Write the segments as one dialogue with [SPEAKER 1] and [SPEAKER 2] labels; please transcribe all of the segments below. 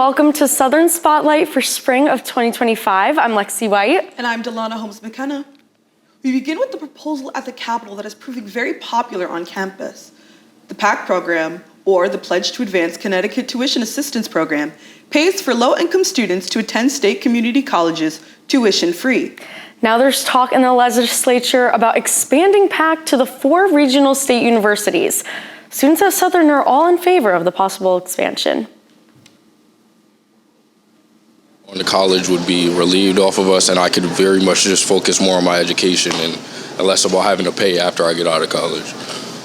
[SPEAKER 1] welcome to Southern Spotlight for spring of 2025. I'm Lexi White.
[SPEAKER 2] And I'm Delana Holmes McKenna. We begin with the proposal at the Capitol that is proving very popular on campus. The PAC program, or the Pledge to Advance Connecticut Tuition Assistance Program, pays for low-income students to attend state community colleges tuition-free.
[SPEAKER 1] Now there's talk in the legislature about expanding PAC to the 4 regional state universities. Students at Southern are all in favor of the possible expansion.
[SPEAKER 3] The college would be relieved off of us, and I could very much just focus more on my education and less about having to pay after I get out of college.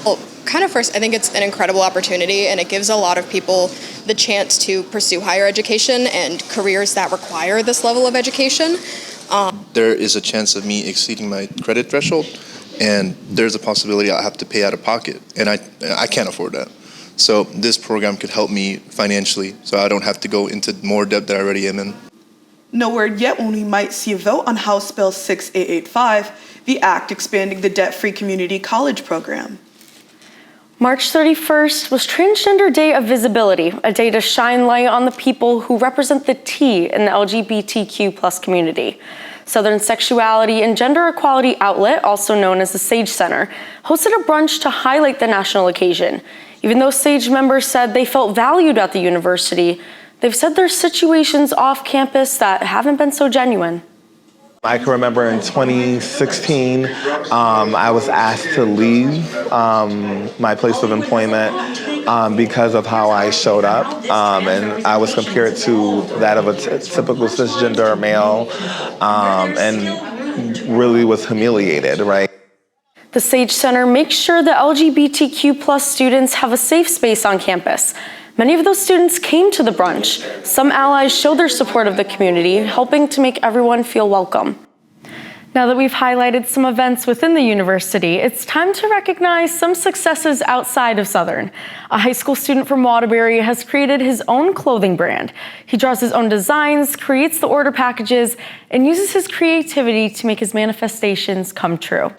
[SPEAKER 4] Well, kind of first, I think it's an incredible opportunity, and it gives a lot of people the chance to pursue higher education and careers that require this level of education.
[SPEAKER 5] There is a chance of me exceeding my credit threshold, and there's a possibility I'll have to pay out of pocket, and I can't afford that. So this program could help me financially, so I don't have to go into more debt that I already am in.
[SPEAKER 2] No word yet when we might see a vote on House Bill 6885, the act expanding the debt-free community college program.
[SPEAKER 1] March 31st was Transgender Day of Visibility, a day to shine light on the people who represent the T in the LGBTQ+ community. Southern Sexuality and Gender Equality Outlet, also known as the SAGE Center, hosted a brunch to highlight the national occasion. Even though SAGE members said they felt valued at the university, they've said there's situations off campus that haven't been so genuine.
[SPEAKER 6] I can remember in 2016, I was asked to leave my place of employment because of how I showed up, and I was compared to that of a typical cisgender male, and really was humiliated, right?
[SPEAKER 1] The SAGE Center makes sure that LGBTQ+ students have a safe space on campus. Many of those students came to the brunch. Some allies showed their support of the community, helping to make everyone feel welcome. Now that we've highlighted some events within the university, it's time to recognize some successes outside of Southern. A high school student from Waterbury has created his own clothing brand. He draws his own designs, creates the order packages, and uses his creativity to make his manifestations come true.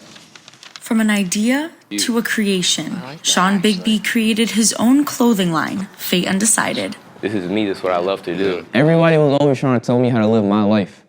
[SPEAKER 7] From an idea to a creation, Sean Bigby created his own clothing line, Fate Undecided.
[SPEAKER 8] This is me, this is what I love to do.
[SPEAKER 9] Everybody was always trying to tell me how to live my life.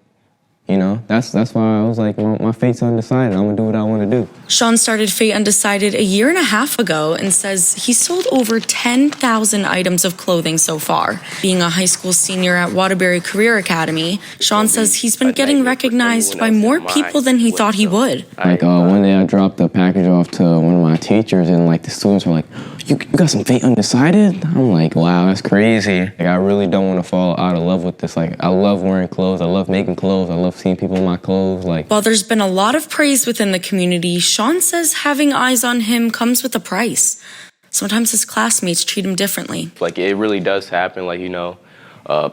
[SPEAKER 9] You know, that's why I was like, my fate's undecided. I'm gonna do what I want to do.
[SPEAKER 7] Sean started Fate Undecided a year and a half ago and says he's sold over 10,000 items of clothing so far. Being a high school senior at Waterbury Career Academy, Sean says he's been getting recognized by more people than he thought he would.
[SPEAKER 9] Like one day I dropped a package off to one of my teachers, and like the students were like, you got some Fate Undecided? I'm like, wow, that's crazy. Like, I really don't want to fall out of love with this. Like, I love wearing clothes, I love making clothes, I love seeing people in my clothes. Like,
[SPEAKER 7] while there's been a lot of praise within the community, Sean says having eyes on him comes with a price. Sometimes his classmates treat him differently.
[SPEAKER 8] Like, it really does happen, like, you know,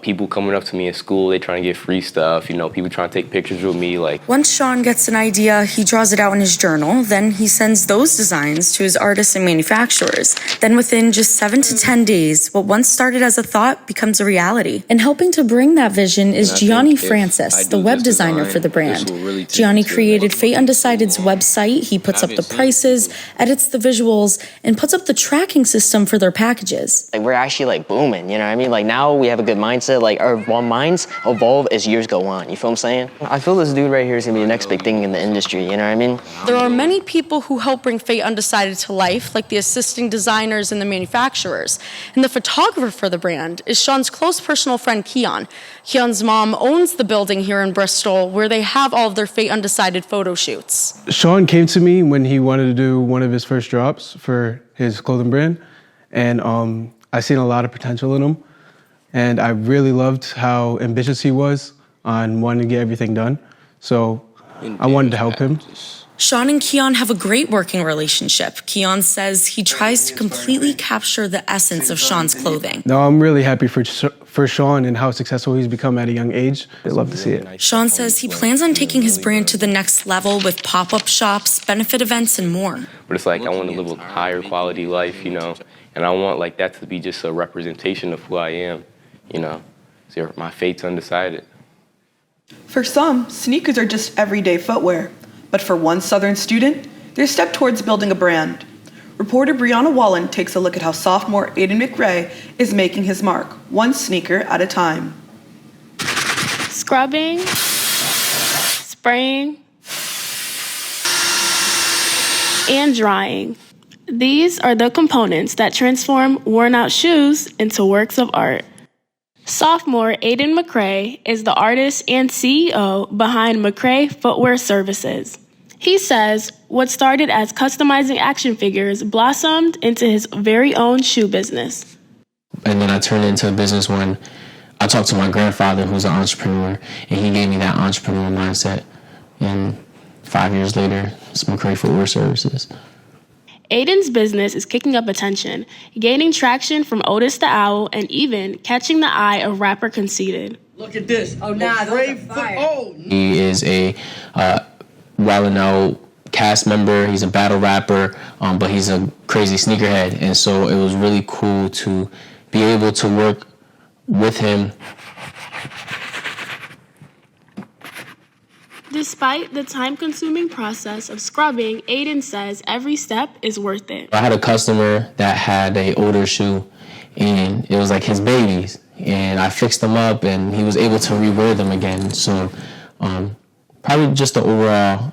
[SPEAKER 8] people coming up to me in school, they trying to get free stuff, you know, people trying to take pictures with me, like.
[SPEAKER 7] Once Sean gets an idea, he draws it out in his journal, then he sends those designs to his artists and manufacturers. Then within just 7 to 10 days, what once started as a thought becomes a reality. And helping to bring that vision is Gianni Francis, the web designer for the brand. Gianni created Fate Undecided's website, he puts up the prices, edits the visuals, and puts up the tracking system for their packages.
[SPEAKER 10] Like, we're actually like booming, you know what I mean? Like, now we have a good mindset, like our minds evolve as years go on, you feel what I'm saying? I feel this dude right here is gonna be the next big thing in the industry, you know what I mean?
[SPEAKER 1] There are many people who help bring Fate Undecided to life, like the assisting designers and the manufacturers. And the photographer for the brand is Sean's close personal friend, Keon. Keon's mom owns the building here in Bristol where they have all of their Fate Undecided photo shoots.
[SPEAKER 11] Sean came to me when he wanted to do one of his first drops for his clothing brand, and I seen a lot of potential in him. And I really loved how ambitious he was on wanting to get everything done. So I wanted to help him.
[SPEAKER 7] Sean and Keon have a great working relationship. Keon says he tries to completely capture the essence of Sean's clothing.
[SPEAKER 11] No, I'm really happy for Sean and how successful he's become at a young age. I love to see it.
[SPEAKER 7] Sean says he plans on taking his brand to the next level with pop-up shops, benefit events, and more.
[SPEAKER 8] But it's like, I want to live a higher quality life, you know, and I want like that to be just a representation of who I am. You know, so my fate's undecided.
[SPEAKER 2] For some, sneakers are just everyday footwear. But for one Southern student, they're a step towards building a brand. Reporter Brianna Wallen takes a look at how sophomore Aiden McRae is making his mark, one sneaker at a time.
[SPEAKER 12] Scrubbing, spraying, and drying. These are the components that transform worn-out shoes into works of art. Sophomore Aiden McRae is the artist and CEO behind McRae Footwear Services. He says what started as customizing action figures blossomed into his very own shoe business.
[SPEAKER 9] And then I turned into a business when I talked to my grandfather, who's an entrepreneur, and he gave me that entrepreneur mindset. And 5 years later, it's McRae Footwear Services.
[SPEAKER 12] Aiden's business is kicking up attention, gaining traction from Otis the Owl, and even catching the eye of rapper Conceited.
[SPEAKER 13] Look at this. Oh, nah, those are fire. Oh.
[SPEAKER 9] He is a well-known cast member. He's a battle rapper, but he's a crazy sneakerhead. And so it was really cool to be able to work with him.
[SPEAKER 12] Despite the time-consuming process of scrubbing, Aiden says every step is worth it.
[SPEAKER 9] I had a customer that had an older shoe, and it was like his babies. And I fixed them up, and he was able to rewear them again. So probably just the overall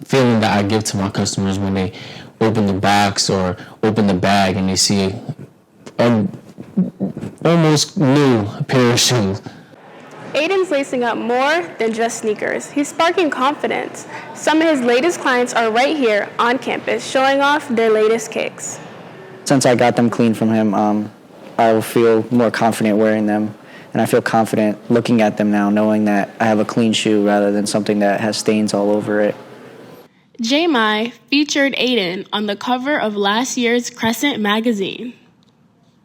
[SPEAKER 9] feeling that I give to my customers when they open the box or open the bag and they see an almost new pair of shoes.
[SPEAKER 12] Aiden's lacing up more than just sneakers. He's sparking confidence. Some of his latest clients are right here on campus, showing off their latest kicks.
[SPEAKER 14] Since I got them clean from him, I will feel more confident wearing them. And I feel confident looking at them now, knowing that I have a clean shoe rather than something that has stains all over it.
[SPEAKER 12] JMI featured Aiden on the cover of last year's Crescent magazine.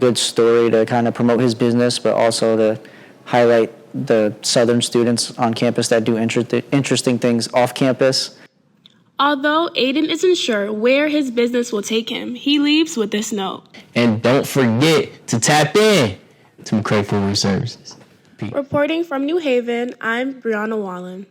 [SPEAKER 14] Good story to kind of promote his business, but also to highlight the Southern students on campus that do interesting things off campus.
[SPEAKER 12] Although Aiden isn't sure where his business will take him, he leaves with this note.
[SPEAKER 9] And don't forget to tap in to McRae Footwear Services. Peace.
[SPEAKER 12] Reporting from New Haven, I'm Brianna Wallen.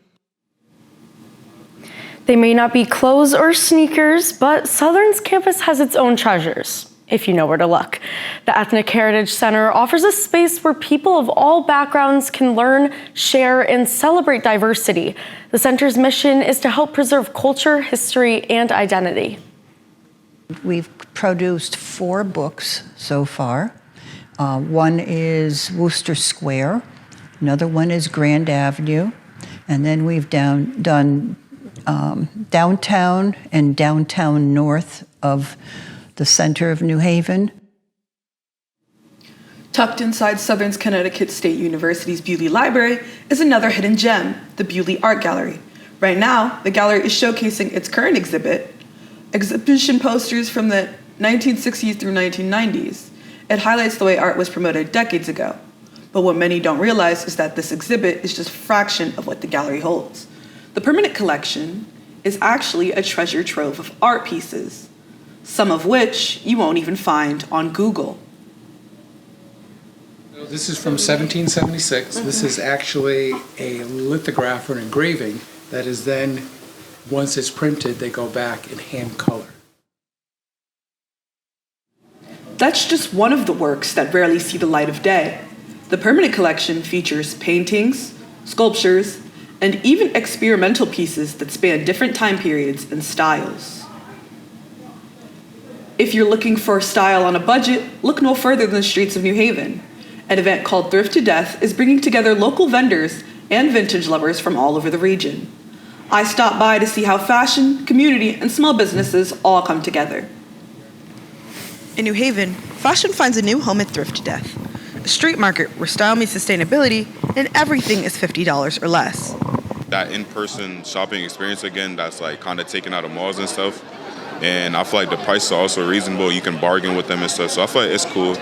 [SPEAKER 1] They may not be clothes or sneakers, but Southern's campus has its own treasures, if you know where to look. The Ethnic Heritage Center offers a space where people of all backgrounds can learn, share, and celebrate diversity. The center's mission is to help preserve culture, history, and identity.
[SPEAKER 15] We've produced 4 books so far. One is Wooster Square, another one is Grand Avenue, and then we've done downtown and downtown north of the center of New Haven.
[SPEAKER 2] Tucked inside Southern Connecticut State University's Bewley Library is another hidden gem, the Bewley Art Gallery. Right now, the gallery is showcasing its current exhibition posters from the 1960s through 1990s. It highlights the way art was promoted decades ago. But what many don't realize is that this exhibit is just a fraction of what the gallery holds. The permanent collection is actually a treasure trove of art pieces, some of which you won't even find on Google.
[SPEAKER 16] This is from 1776. This is actually a lithograph or an engraving that is then, once it's printed, they go back and hand color.
[SPEAKER 2] That's just one of the works that rarely see the light of day. The permanent collection features paintings, sculptures, and even experimental pieces that span different time periods and styles. If you're looking for style on a budget, look no further than the streets of New Haven. An event called Thrift to Death is bringing together local vendors and vintage lovers from all over the region. I stopped by to see how fashion, community, and small businesses all come together. In New Haven, fashion finds a new home at Thrift to Death, a street market where style meets sustainability and everything is $50 or less.
[SPEAKER 17] That in-person shopping experience again, that's like kind of taken out of malls and stuff. And I feel like the prices are also reasonable. You can bargain with them and stuff. So I feel like it's cool.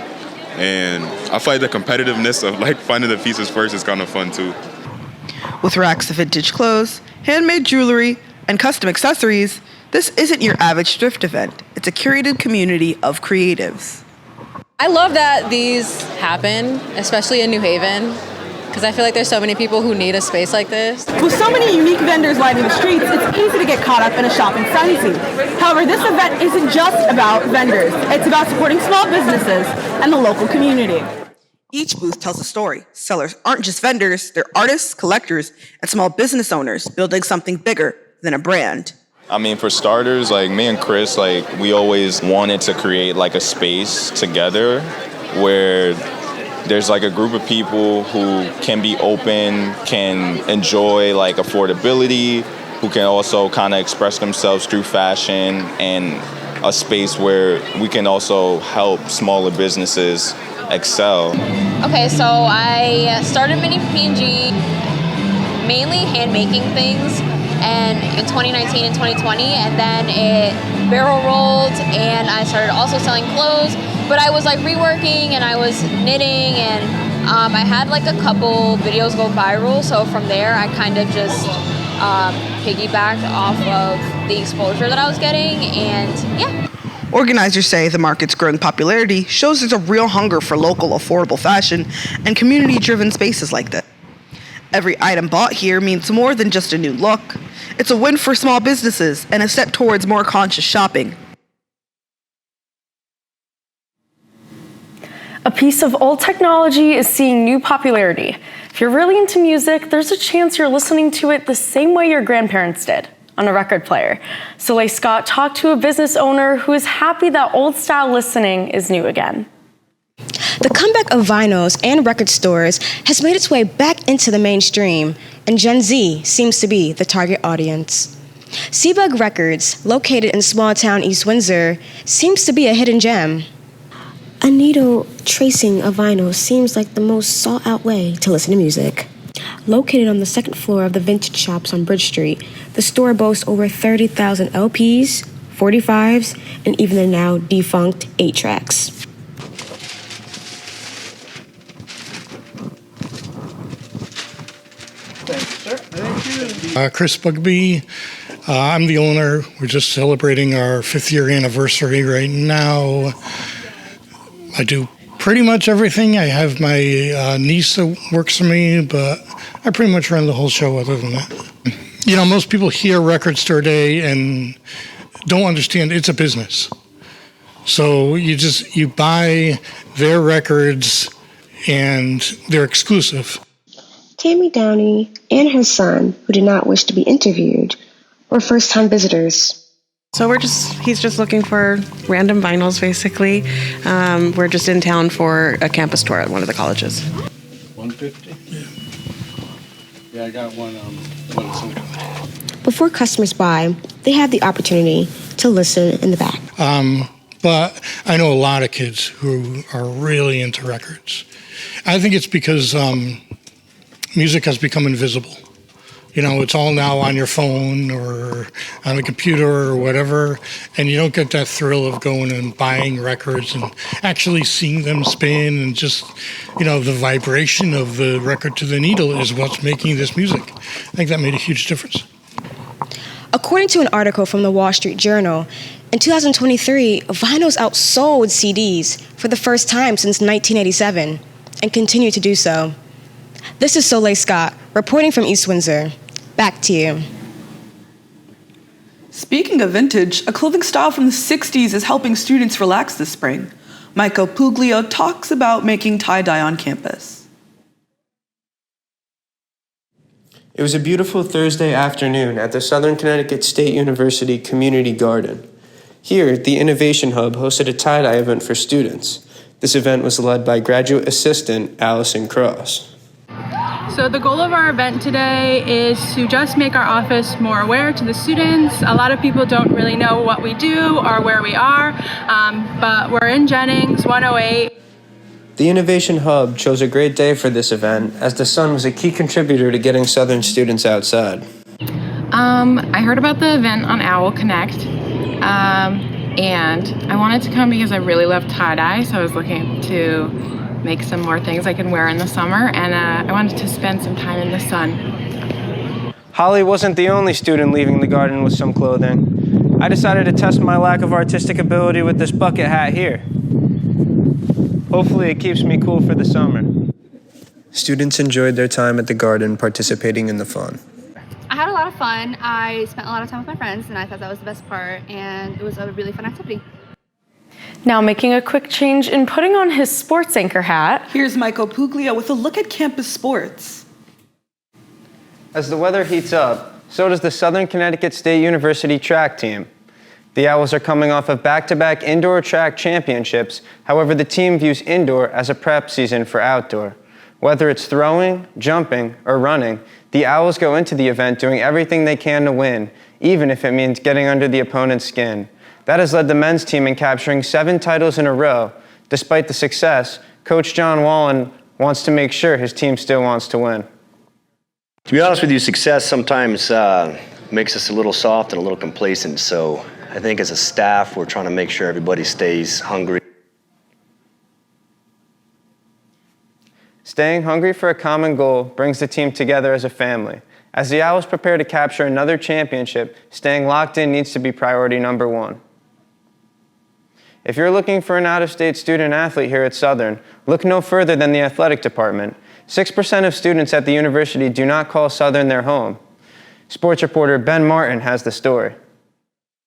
[SPEAKER 17] And I feel like the competitiveness of like finding the pieces first is kind of fun too.
[SPEAKER 2] With racks of vintage clothes, handmade jewelry, and custom accessories, this isn't your average thrift event. It's a curated community of creatives.
[SPEAKER 18] I love that these happen, especially in New Haven. because I feel like there's so many people who need a space like this.
[SPEAKER 19] With so many unique vendors lining the streets, it's easy to get caught up in a shopping frenzy. However, this event isn't just about vendors. It's about supporting small businesses and the local community.
[SPEAKER 2] Each booth tells a story. Sellers aren't just vendors, they're artists, collectors, and small business owners building something bigger than a brand.
[SPEAKER 20] I mean, for starters, like me and Chris, like we always wanted to create like a space together where there's like a group of people who can be open, can enjoy like affordability, who can also kind of express themselves through fashion, and a space where we can also help smaller businesses excel.
[SPEAKER 21] Okay, so I started Mini P&G mainly hand making things, and in 2019 and 2020, and then it barrel rolled, and I started also selling clothes, but I was like reworking and I was knitting, and I had like a couple videos go viral, so from there I kind of just piggybacked off of the exposure that I was getting, and yeah.
[SPEAKER 2] Organizers say the market's growing popularity shows there's a real hunger for local, affordable fashion and community-driven spaces like that. Every item bought here means more than just a new look. It's a win for small businesses and a step towards more conscious shopping.
[SPEAKER 1] A piece of old technology is seeing new popularity. If you're really into music, there's a chance you're listening to it the same way your grandparents did, on a record player. Soleil Scott talked to a business owner who is happy that old-style listening is new again.
[SPEAKER 22] The comeback of vinyls and record stores has made its way back into the mainstream, and Gen Z seems to be the target audience. Seabug Records, located in small-town East Windsor, seems to be a hidden gem. A needle tracing a vinyl seems like the most sought-out way to listen to music. Located on the second floor of the Vintage Shops on Bridge Street, the store boasts over 30,000 LPs, 45s, and even the now defunct 8-tracks.
[SPEAKER 23] Chris Bugby, I'm the owner. We're just celebrating our 5th year anniversary right now. I do pretty much everything. I have my niece that works for me, but I pretty much run the whole show other than that. You know, most people hear Record Store Day and don't understand it's a business. So you buy their records and they're exclusive.
[SPEAKER 22] Tammy Downey and her son, who did not wish to be interviewed, were first-time visitors.
[SPEAKER 24] So he's just looking for random vinyls, basically. We're just in town for a campus tour at one of the colleges.
[SPEAKER 23] 150? Yeah, I got one.
[SPEAKER 22] Before customers buy, they have the opportunity to listen in the back.
[SPEAKER 23] But I know a lot of kids who are really into records. I think it's because music has become invisible. You know, it's all now on your phone or on a computer or whatever, and you don't get that thrill of going and buying records and actually seeing them spin, and just, you know, the vibration of the record to the needle is what's making this music. I think that made a huge difference.
[SPEAKER 22] According to an article from the Wall Street Journal, in 2023, vinyls outsold CDs for the first time since 1987 and continue to do so. This is Soleil Scott, reporting from East Windsor. Back to you.
[SPEAKER 2] Speaking of vintage, a clothing style from the 60s is helping students relax this spring. Michael Puglio talks about making tie-dye on campus.
[SPEAKER 25] It was a beautiful Thursday afternoon at the Southern Connecticut State University Community Garden. Here, the Innovation Hub hosted a tie-dye event for students. This event was led by graduate assistant Allison Cross.
[SPEAKER 26] So the goal of our event today is to just make our office more aware to the students. A lot of people don't really know what we do or where we are, but we're in Jennings, 108.
[SPEAKER 25] The Innovation Hub chose a great day for this event, as the sun was a key contributor to getting Southern students outside.
[SPEAKER 27] I heard about the event on Owl Connect, and I wanted to come because I really love tie-dye, so I was looking to make some more things I can wear in the summer, and I wanted to spend some time in the sun.
[SPEAKER 25] Holly wasn't the only student leaving the garden with some clothing. I decided to test my lack of artistic ability with this bucket hat here. Hopefully it keeps me cool for the summer. Students enjoyed their time at the garden participating in the fun.
[SPEAKER 3] I had a lot of fun. I spent a lot of time with my friends, and I thought that was the best part, and it was a really fun activity.
[SPEAKER 1] Now making a quick change and putting on his sports anchor hat.
[SPEAKER 2] Here's Michael Puglia with a look at campus sports.
[SPEAKER 25] As the weather heats up, so does the Southern Connecticut State University track team. The Owls are coming off of back-to-back indoor track championships. However, the team views indoor as a prep season for outdoor. Whether it's throwing, jumping, or running, the Owls go into the event doing everything they can to win, even if it means getting under the opponent's skin. That has led the men's team in capturing 7 titles in a row. Despite the success, Coach John Wallen wants to make sure his team still wants to win.
[SPEAKER 4] To be honest with you, success sometimes makes us a little soft and a little complacent. So I think as a staff, we're trying to make sure everybody stays hungry.
[SPEAKER 25] Staying hungry for a common goal brings the team together as a family. As the Owls prepare to capture another championship, staying locked in needs to be priority number 1. If you're looking for an out-of-state student athlete here at Southern, look no further than the athletic department. 6% of students at the university do not call Southern their home. Sports reporter Ben Martin has the story.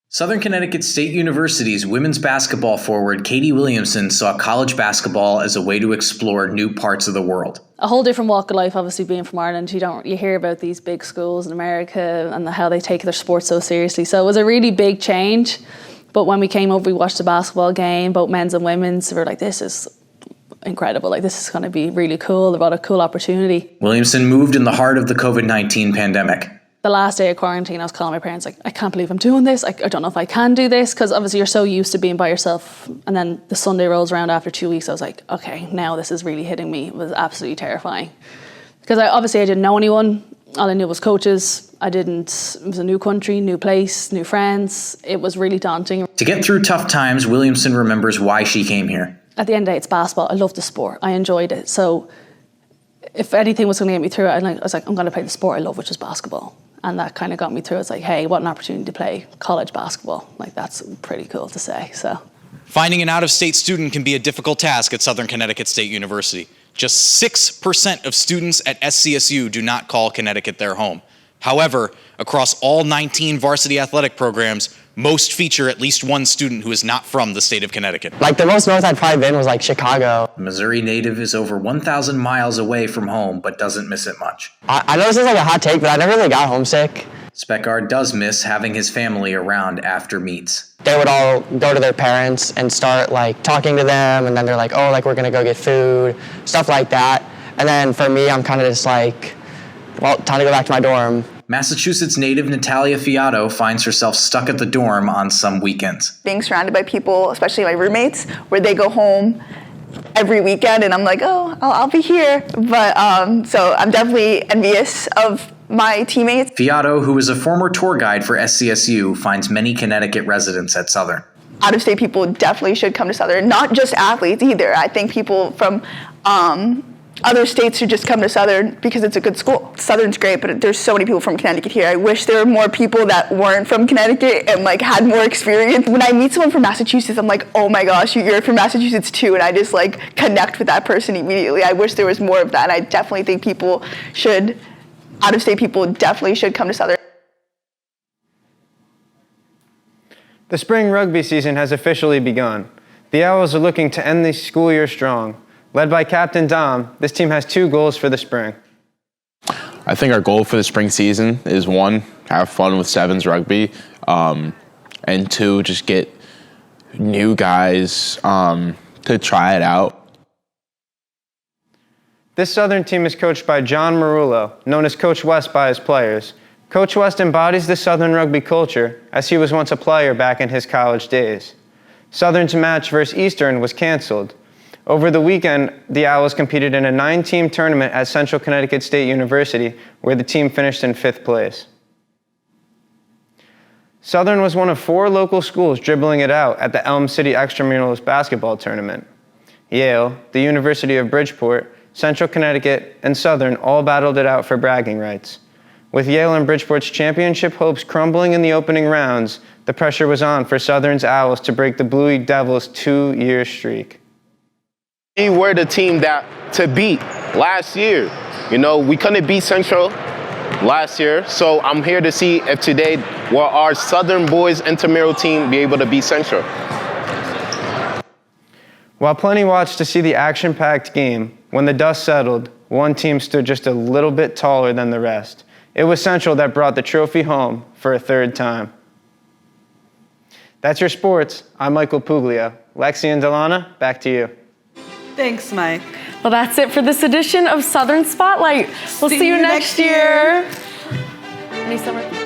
[SPEAKER 5] Southern Connecticut State University's women's basketball forward Katie Williamson saw college basketball as a way to explore new parts of the world.
[SPEAKER 6] A whole different walk of life, obviously being from Ireland. You hear about these big schools in America and how they take their sport so seriously. So it was a really big change. But when we came over, we watched the basketball game, both men's and women's. We were like, this is incredible. Like, this is going to be really cool. About a cool opportunity.
[SPEAKER 5] Williamson moved in the heart of the COVID-19 pandemic.
[SPEAKER 6] The last day of quarantine, I was calling my parents like, I can't believe I'm doing this. I don't know if I can do this, because obviously you're so used to being by yourself. And then the Sunday rolls around after 2 weeks. I was like, okay, now this is really hitting me. It was absolutely terrifying. Because I didn't know anyone. All I knew was coaches. It was a new country, new place, new friends. It was really daunting.
[SPEAKER 5] To get through tough times, Williamson remembers why she came here.
[SPEAKER 6] At the end of the day, it's basketball. I loved the sport. I enjoyed it. So if anything was going to get me through it, I was like, I'm going to play the sport I love, which is basketball. And that kind of got me through. It's like, hey, what an opportunity to play college basketball. Like, that's pretty cool to say, so.
[SPEAKER 7] Finding an out-of-state student can be a difficult task at Southern Connecticut State University. Just 6% of students at SCSU do not call Connecticut their home. However, across all 19 varsity athletic programs, most feature at least one student who is not from the state of Connecticut.
[SPEAKER 14] Like, the most north I'd probably been was like Chicago.
[SPEAKER 5] The Missouri native is over 1,000 miles away from home, but doesn't miss it much.
[SPEAKER 14] I know this is like a hot take, but I never really got homesick.
[SPEAKER 5] Speckard does miss having his family around after meets.
[SPEAKER 14] They would all go to their parents and start like talking to them, and then they're like, oh, like we're gonna go get food, stuff like that. And then for me, I'm kind of just like, well, time to go back to my dorm.
[SPEAKER 5] Massachusetts native Natalia Fiato finds herself stuck at the dorm on some weekends.
[SPEAKER 10] Being surrounded by people, especially my roommates, where they go home every weekend, and I'm like, oh, I'll be here. But so I'm definitely envious of my teammates.
[SPEAKER 5] Fiato, who is a former tour guide for SCSU, finds many Connecticut residents at Southern.
[SPEAKER 10] Out-of-state people definitely should come to Southern, not just athletes either. I think people from other states should just come to Southern because it's a good school. Southern's great, but there's so many people from Connecticut here. I wish there were more people that weren't from Connecticut and like had more experience. When I meet someone from Massachusetts, I'm like, oh my gosh, you're from Massachusetts too, and I just like connect with that person immediately. I wish there was more of that, and I definitely think out-of-state people definitely should come to Southern.
[SPEAKER 25] The spring rugby season has officially begun. The Owls are looking to end the school year strong. Led by Captain Dom, this team has 2 goals for the spring.
[SPEAKER 11] I think our goal for the spring season is 1, have fun with sevens rugby, and 2, just get new guys to try it out.
[SPEAKER 25] This Southern team is coached by John Marullo, known as Coach West by his players. Coach West embodies the Southern rugby culture, as he was once a player back in his college days. Southern's match versus Eastern was canceled. Over the weekend, the Owls competed in a 9-team tournament at Central Connecticut State University, where the team finished in 5th place. Southern was one of 4 local schools dribbling it out at the Elm City Extramurals basketball tournament. Yale, the University of Bridgeport, Central Connecticut, and Southern all battled it out for bragging rights. With Yale and Bridgeport's championship hopes crumbling in the opening rounds, the pressure was on for Southern's Owls to break the Blue Devils' 2-year streak.
[SPEAKER 28] We were the team to beat
[SPEAKER 11] last year. You know, we couldn't beat Central last year, so I'm here to see if today will our Southern boys intramural team be able to beat Central.
[SPEAKER 25] While plenty watched to see the action-packed game, when the dust settled, one team stood just a little bit taller than the rest. It was Central that brought the trophy home for a third time. That's your sports. I'm Michael Puglia. Lexi and Delana, back to you.
[SPEAKER 2] Thanks, Mike.
[SPEAKER 1] Well, that's it for this edition of Southern Spotlight. We'll see you next year. Any summer?